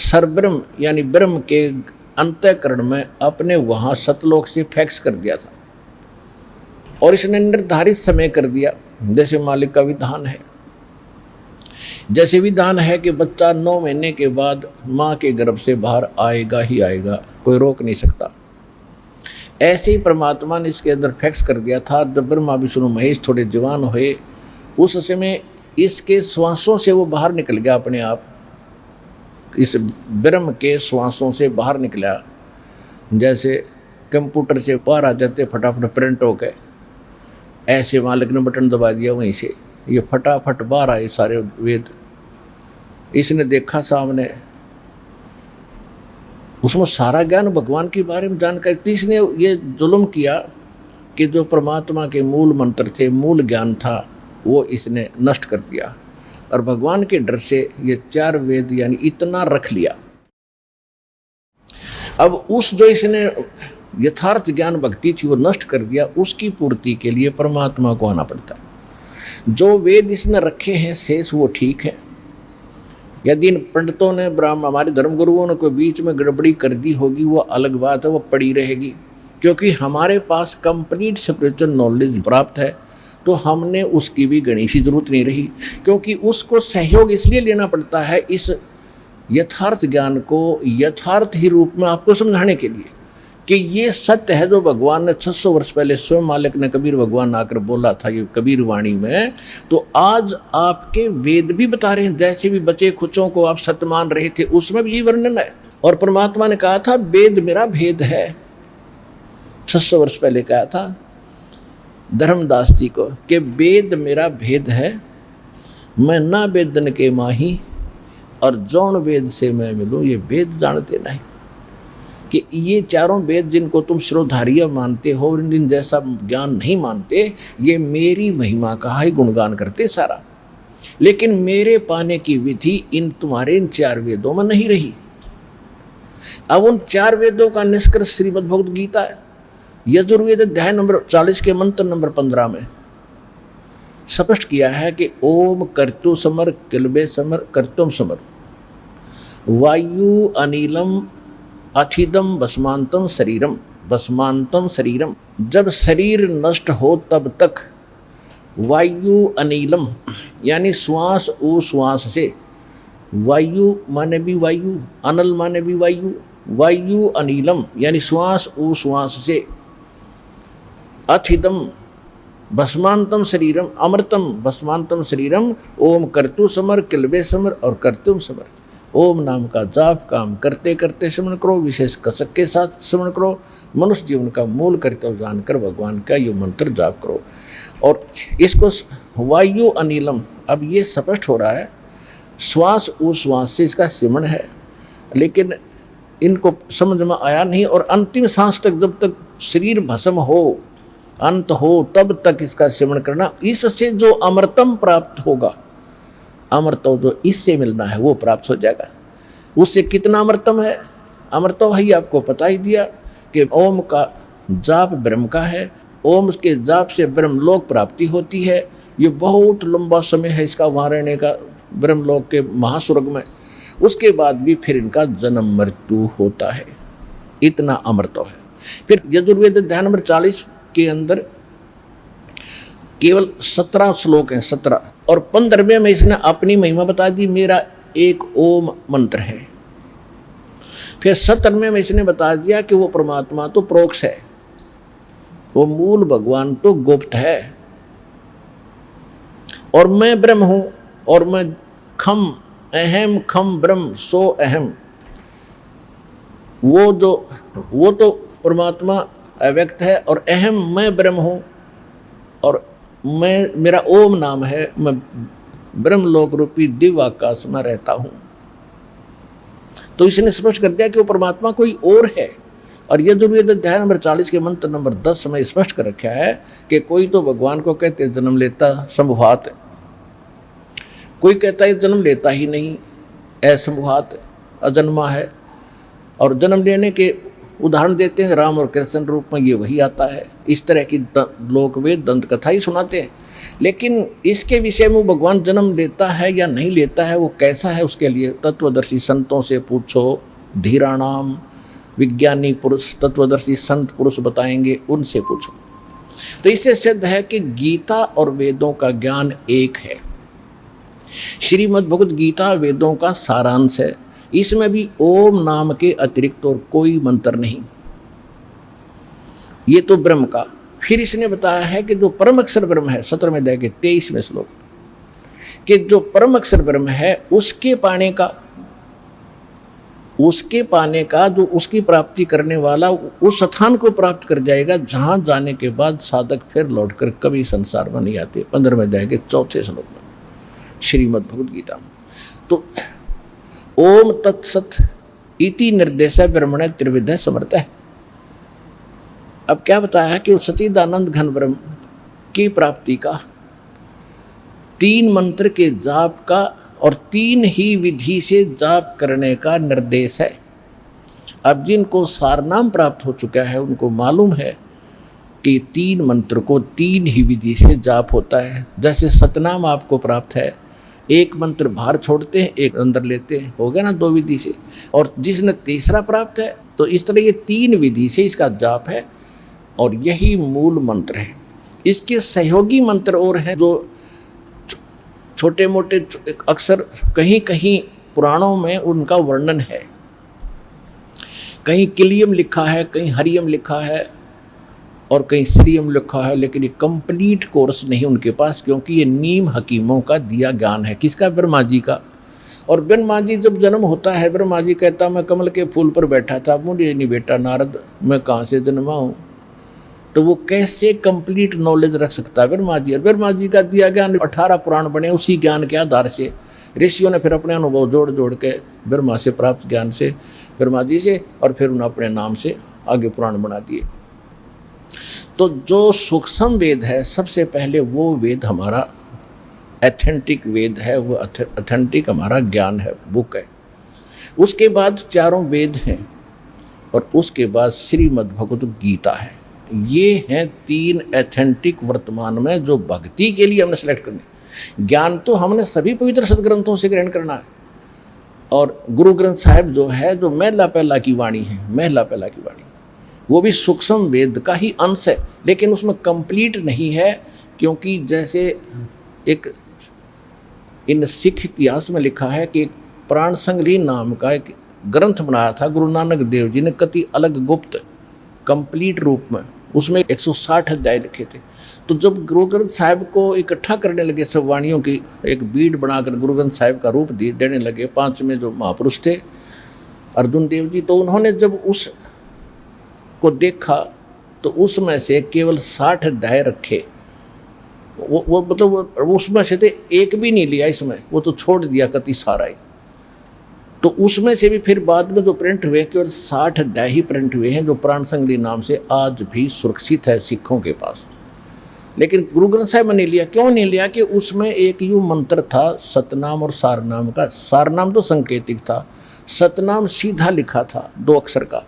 सरब्रह्म यानी ब्रह्म के अंतःकरण में, अपने वहाँ सतलोक से फैक्स कर दिया था और इसने निर्धारित समय कर दिया। जैसे मालिक का विधान है, जैसे विधान है कि बच्चा 9 महीने के बाद माँ के गर्भ से बाहर आएगा ही आएगा, कोई रोक नहीं सकता। ऐसे ही परमात्मा ने इसके अंदर फैक्स कर दिया था। जब ब्रह्मा विष्णु महेश थोड़े जवान हुए, उस समय इसके श्वासों से वो बाहर निकल गया, अपने आप इस ब्रह्म के श्वासों से बाहर निकला। जैसे कंप्यूटर से बाहर आ जाते फटाफट प्रिंट हो गए, ऐसे मालिक ने बटन दबा दिया, वहीं से ये फटाफट बाहर आए सारे वेद। इसने देखा सामने, उसमें सारा ज्ञान भगवान के बारे में जानकारी थी। इसने ये जुल्म किया कि जो परमात्मा के मूल मंत्र थे, मूल ज्ञान था, वो इसने नष्ट कर दिया और भगवान के डर से ये 4 वेद यानी इतना रख लिया। अब उस जो इसने यथार्थ ज्ञान भक्ति थी वो नष्ट कर दिया, उसकी पूर्ति के लिए परमात्मा को आना पड़ता है। जो वेद इसने रखे हैं शेष वो ठीक है। यदि इन पंडितों ने हमारे धर्मगुरुओं ने कोई बीच में गड़बड़ी कर दी होगी, वो अलग बात है, वो पड़ी रहेगी। क्योंकि हमारे पास कंप्लीट स्पिरिचुअल नॉलेज प्राप्त है, तो हमने उसकी भी गणेशी जरूरत नहीं रही। क्योंकि उसको सहयोग इसलिए लेना पड़ता है इस यथार्थ ज्ञान को यथार्थ ही रूप में आपको समझाने के लिए कि ये सत्य है जो भगवान ने 600 वर्ष पहले स्वयं मालिक ने कबीर भगवान आकर बोला था ये कबीर वाणी में। तो आज आपके वेद भी बता रहे हैं, जैसे भी बचे खुचों को आप सत्य मान रहे थे उसमें भी यही वर्णन है। और परमात्मा ने कहा था वेद मेरा भेद है, 600 वर्ष पहले कहा था धर्मदास जी को कि वेद मेरा भेद है, मैं ना वेदन के माही और जौन वेद से मैं मिलूँ, ये वेद जानते नहीं। कि ये चारों वेद जिनको तुम शिरोधार्य मानते हो, इन जैसा ज्ञान नहीं मानते, ये मेरी महिमा का ही गुणगान करते सारा, लेकिन मेरे पाने की विधि इन तुम्हारे इन 4 वेदों में नहीं रही। अब उन 4 वेदों का निष्कर्ष श्रीमद् भगवद गीता है। यजुर्वेद अध्याय नंबर 40 के मंत्र नंबर 15 में स्पष्ट किया है कि ओम कर्तु समर किलबे समर कर्तुम समर वायु अनिलम अथिदम भस्मांतम शरीरम भस्मांतम शरीरम। जब शरीर नष्ट हो तब तक वायु अनिलम यानी श्वास उश्वास से, वायु माने भी वायु, अनल माने भी वायु, वायु अनिलम यानी श्वास उश्वास से, अथिदम भस्मांतम शरीरम अमृतम भस्मांतम शरीरम। ओम कर्तु समर किलबे समर और कर्तुम समर। ओम नाम का जाप काम करते करते श्रवण करो, विशेष कसक के साथ श्रवण करो, मनुष्य जीवन का मूल कर्तव्य जानकर भगवान का ये मंत्र जाप करो। और इसको वायु अनिलम, अब ये स्पष्ट हो रहा है श्वास उश्वास से इसका सिमरण है, लेकिन इनको समझ में आया नहीं। और अंतिम सांस तक जब तक शरीर भस्म हो, अंत हो, तब तक इसका सिमरण करना। इससे जो अमृतम प्राप्त होगा, अमृतो जो इससे मिलना है वो प्राप्त हो जाएगा। उससे कितना अमृतम है, अमृतो ही आपको पता ही दिया कि ओम का जाप ब्रह्म का है, ओम के जाप से ब्रह्मलोक प्राप्ति होती है। ये बहुत लंबा समय है इसका वहाँ रहने का ब्रह्मलोक के महास्वर्ग में। उसके बाद भी फिर इनका जन्म मृत्यु होता है, इतना अमृतो है। फिर यजुर्वेद अध्याय नंबर 40 के अंदर केवल 17 श्लोक हैं, 17, और 15वें में इसने अपनी महिमा बता दी, मेरा एक ओम मंत्र है। फिर 17वें में इसने बता दिया कि वो परमात्मा तो प्रोक्ष है, वो मूल भगवान तो गुप्त है, और मैं ब्रह्म हूं, और मैं खम अहम खम ब्रह्म सो अहम। वो तो परमात्मा अव्यक्त है, और अहम मैं ब्रह्म हूं, और मेरा ओम नाम है, मैं ब्रह्मलोक रूपी दिव्य आकाश में रहता हूँ। तो इसने स्पष्ट कर दिया कि वो परमात्मा कोई और है। और यजुर्वेद अध्याय नंबर 40 के मंत्र नंबर 10 में स्पष्ट कर रखा है कि कोई तो भगवान को कहते जन्म लेता संभवात, कोई कहता है जन्म लेता ही नहीं, असंभवात, अजन्मा है। और जन्म लेने के उदाहरण देते हैं राम और कृष्ण रूप में, ये वही आता है। इस तरह की लोकवेद दंत कथा ही सुनाते हैं। लेकिन इसके विषय में भगवान जन्म लेता है या नहीं लेता है, वो कैसा है, उसके लिए तत्वदर्शी संतों से पूछो। धीराणाम, विज्ञानी पुरुष, तत्वदर्शी संत पुरुष बताएंगे, उनसे पूछो। तो इससे सिद्ध है कि गीता और वेदों का ज्ञान एक है। श्रीमद् भगवद गीता वेदों का सारांश है। इसमें भी ओम नाम के अतिरिक्त और कोई मंत्र नहीं। ये तो ब्रह्म का। फिर इसने बताया है कि जो परम अक्षर ब्रह्म है, 17वें अध्याय के 23वें श्लोक, कि जो परम अक्षर ब्रह्म है उसके पाने का जो उसकी प्राप्ति करने वाला उस स्थान को प्राप्त कर जाएगा जहां जाने के बाद साधक फिर लौटकर कभी संसार में नहीं आते। 15वें अध्याय के 4 श्लोक में श्रीमद् भगवद गीता में। तो ओम तत्सत इति निर्देश ब्रह्मणे त्रिविधः समर्थ है। अब क्या बताया है कि उस सच्चिदानंद घन ब्रह्म की प्राप्ति का 3 मंत्र के जाप का और 3 ही विधि से जाप करने का निर्देश है। अब जिनको सारनाम प्राप्त हो चुका है उनको मालूम है कि 3 मंत्र को 3 ही विधि से जाप होता है। जैसे सतनाम आपको प्राप्त है, एक मंत्र बाहर छोड़ते हैं, एक अंदर लेते हैं, हो गया ना 2 विधि से। और जिसने तीसरा प्राप्त है, तो इस तरह ये 3 विधि से इसका जाप है और यही मूल मंत्र है। इसके सहयोगी मंत्र और हैं जो छोटे मोटे अक्सर कहीं कहीं पुराणों में उनका वर्णन है। कहीं किलियम लिखा है, कहीं हरियम लिखा है और कहीं श्रीयम लिखा है, लेकिन ये कंप्लीट कोर्स नहीं उनके पास, क्योंकि ये नीम हकीमों का दिया ज्ञान है। किसका? ब्रह्मा जी का। और ब्रह्मा जी जब जन्म होता है, ब्रह्मा जी कहता मैं कमल के फूल पर बैठा था, मुझे नहीं बेटा नारद मैं कहाँ से जन्मा हूँ। तो वो कैसे कंप्लीट नॉलेज रख सकता है ब्रह्मा जी? और ब्रह्मा जी का दिया ज्ञान 18 पुराण बने, उसी ज्ञान के आधार से ऋषियों ने फिर अपने अनुभव जोड़ जोड़ के ब्रह्मा से प्राप्त ज्ञान से, ब्रह्मा जी से, और फिर उन्होंने अपने नाम से आगे पुराण बना दिए। तो जो सूक्ष्म वेद है, सबसे पहले वो वेद हमारा एथेंटिक वेद है, वो अथेंटिक हमारा ज्ञान है, बुक है। उसके बाद 4 वेद हैं और उसके बाद श्रीमद् भगवद गीता है। ये हैं 3 एथेंटिक वर्तमान में जो भक्ति के लिए हमने सेलेक्ट करने। ज्ञान तो हमने सभी पवित्र सदग्रंथों से ग्रहण करना है। और गुरु ग्रंथ साहिब जो है, जो महला पहला की वाणी है, महला पहला की वाणी, वो भी सूक्ष्म वेद का ही अंश है, लेकिन उसमें कंप्लीट नहीं है। क्योंकि जैसे एक इन सिख इतिहास में लिखा है कि प्राण संग्रही नाम का एक ग्रंथ बनाया था गुरु नानक देव जी ने, कति अलग गुप्त कंप्लीट रूप में, उसमें 160 अध्याय लिखे थे। तो जब गुरु ग्रंथ साहिब को इकट्ठा करने लगे, सब वाणियों की एक बीड बनाकर गुरु ग्रंथ साहिब का रूप देने लगे, 5 में जो महापुरुष थे अर्जुन देव जी, तो उन्होंने जब उस को देखा तो उसमें से केवल 60 अध्याय रखे। वो मतलब उसमें से थे, एक भी नहीं लिया इसमें, वो तो छोड़ दिया कति सारा ही। तो उसमें से भी फिर बाद में जो प्रिंट हुए, केवल 60 अध्याय ही प्रिंट हुए हैं, जो प्राण संग्रही नाम से आज भी सुरक्षित है सिखों के पास। लेकिन गुरु ग्रंथ साहिब ने लिया, क्यों नहीं लिया? कि उसमें एक यूँ मंत्र था सतनाम और सारनाम का। सारनाम तो संकेतिक था, सतनाम सीधा लिखा था 2 अक्षर का।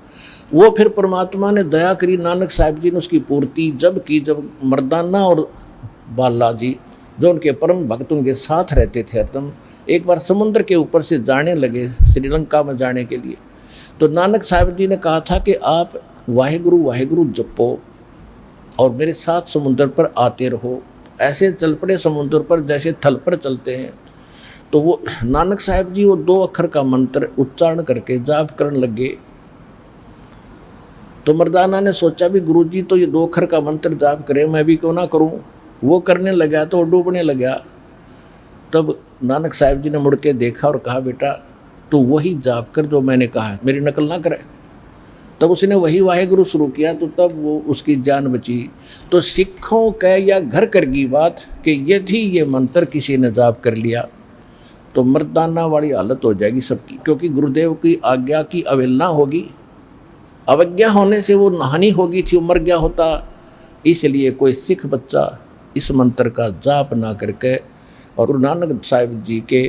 वो फिर परमात्मा ने दया करी, नानक साहिब जी ने उसकी पूर्ति जब की, जब मर्दाना और बाला जी जो उनके परम भक्त उनके साथ रहते थे हरदम, एक बार समुद्र के ऊपर से जाने लगे श्रीलंका में जाने के लिए। तो नानक साहिब जी ने कहा था कि आप वाहेगुरु वाहेगुरु जपो और मेरे साथ समुद्र पर आते रहो। ऐसे चल पड़े समुद्र पर जैसे थल पर चलते हैं। तो वो नानक साहिब जी वो 2 अक्षर का मंत्र उच्चारण करके जाप करने लगे। तो मर्दाना ने सोचा भी गुरुजी तो ये 2 अक्षर का मंत्र जाप करे, मैं भी क्यों ना करूं। वो करने लगा तो डूबने लगा। तब नानक साहिब जी ने मुड़ के देखा और कहा, बेटा तो वही जाप कर जो मैंने कहा, मेरी नकल ना करे। तब उसने वही वाहेगुरु शुरू किया, तो तब वो उसकी जान बची। तो सिखों कह या घर कर की बात कि यदि ये मंत्र किसी ने जाप कर लिया तो मर्दाना वाली हालत हो जाएगी सबकी, क्योंकि गुरुदेव की आज्ञा की अवहेलना होगी। अवज्ञा होने से वो हानि होगी थी, वो मर गया होता। इसलिए कोई सिख बच्चा इस मंत्र का जाप ना करके और गुरु नानक साहिब जी के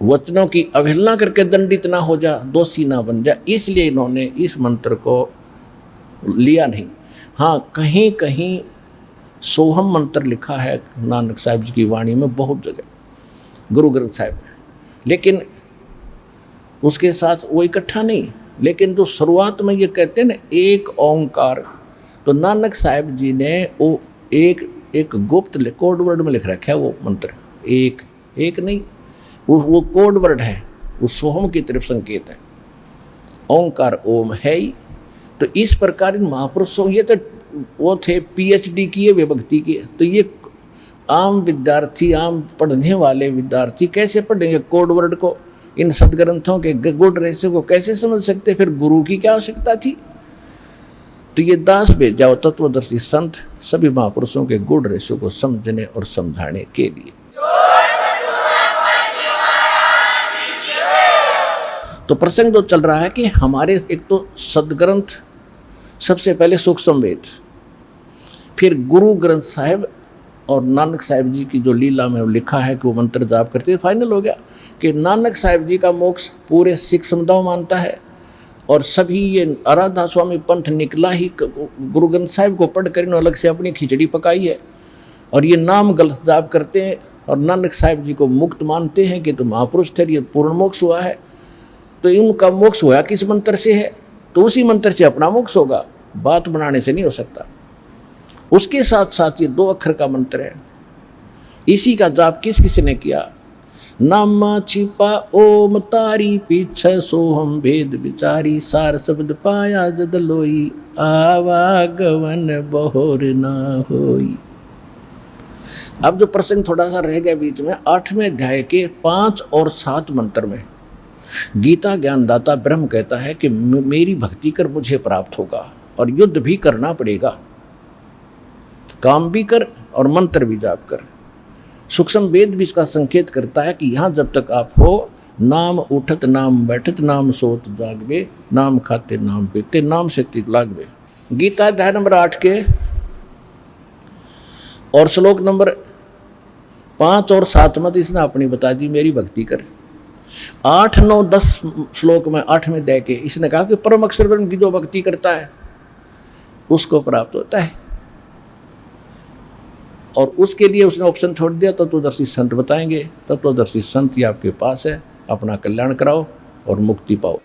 वचनों की अवहेलना करके दंडित ना हो जा, दोषी ना बन जा, इसलिए इन्होंने इस मंत्र को लिया नहीं। हाँ, कहीं कहीं सोहम मंत्र लिखा है नानक साहिब जी की वाणी में बहुत जगह गुरु ग्रंथ साहिब में, लेकिन उसके साथ वो इकट्ठा नहीं। लेकिन जो शुरुआत में ये कहते हैं ना एक ओंकार, तो नानक साहिब जी ने वो एक गुप्त कोड वर्ड में लिख रखा है वो मंत्र। एक नहीं, वो कोड वर्ड है, वो सोहम की तरफ संकेत है। ओंकार ओम है ही। तो इस प्रकार इन महापुरुषों, ये तो वो थे PhD किए वे भक्ति किए, तो ये आम विद्यार्थी, आम पढ़ने वाले विद्यार्थी कैसे पढ़ेंगे कोड वर्ड को? इन सदग्रंथों के गुड़ रहस्य को कैसे समझ सकते? फिर गुरु की क्या आवश्यकता थी? तो ये दास भेज जाओ तत्वदर्शी संत सभी महापुरुषों के गुड़ रहस्य को समझने और समझाने के लिए। तो प्रसंग जो चल रहा है कि हमारे एक तो सदग्रंथ, सबसे पहले सूक्ष्म वेद, फिर गुरु ग्रंथ साहिब और नानक साहिब जी की जो लीला में लिखा है कि वो मंत्र जाप करते हैं। फाइनल हो गया कि नानक साहिब जी का मोक्ष पूरे सिख समुदाय मानता है, और सभी ये आराधा स्वामी पंथ निकला ही गुरु ग्रंथ साहिब को पढ़ कर अलग से अपनी खिचड़ी पकाई है, और ये नाम गलत जाप करते हैं और नानक साहिब जी को मुक्त मानते हैं कि तो महापुरुष थे, ये पूर्ण मोक्ष हुआ है। तो इनका मोक्ष हुआ किस मंत्र से है? तो उसी मंत्र से अपना मोक्ष होगा, बात बनाने से नहीं हो सकता। उसके साथ साथ ये 2 अक्षर का मंत्र है, इसी का जाप किस किस ने किया? नामा छिपा ओम तारी पीछे सोहम भेद विचारी, सार शब्द पाया जद लोई, आवागमन बहोर ना होई। अब जो प्रसंग थोड़ा सा रह गया बीच में, 8वें अध्याय के 5 और 7 मंत्र में गीता ज्ञानदाता ब्रह्म कहता है कि मेरी भक्ति कर मुझे प्राप्त होगा, और युद्ध भी करना पड़ेगा, काम भी कर और मंत्र भी जाप कर। सूक्ष्म वेद भी इसका संकेत करता है कि यहाँ जब तक आप हो, नाम उठत नाम बैठत नाम सोत जागवे, नाम खाते नाम पीते नाम से तिल लागवे। गीता अध्याय नंबर 8 के और श्लोक नंबर 5 और 7 मत इसने अपनी बता दी, मेरी भक्ति कर। 8, 9, 10 श्लोक में 8वें अध्याय के इसने कहा कि परम अक्षर ब्रह्म की जो भक्ति करता है उसको प्राप्त होता है, और उसके लिए उसने ऑप्शन छोड़ दिया तत्वदर्शी संत बताएंगे। तत्वदर्शी संत ही आपके पास है, अपना कल्याण कराओ और मुक्ति पाओ।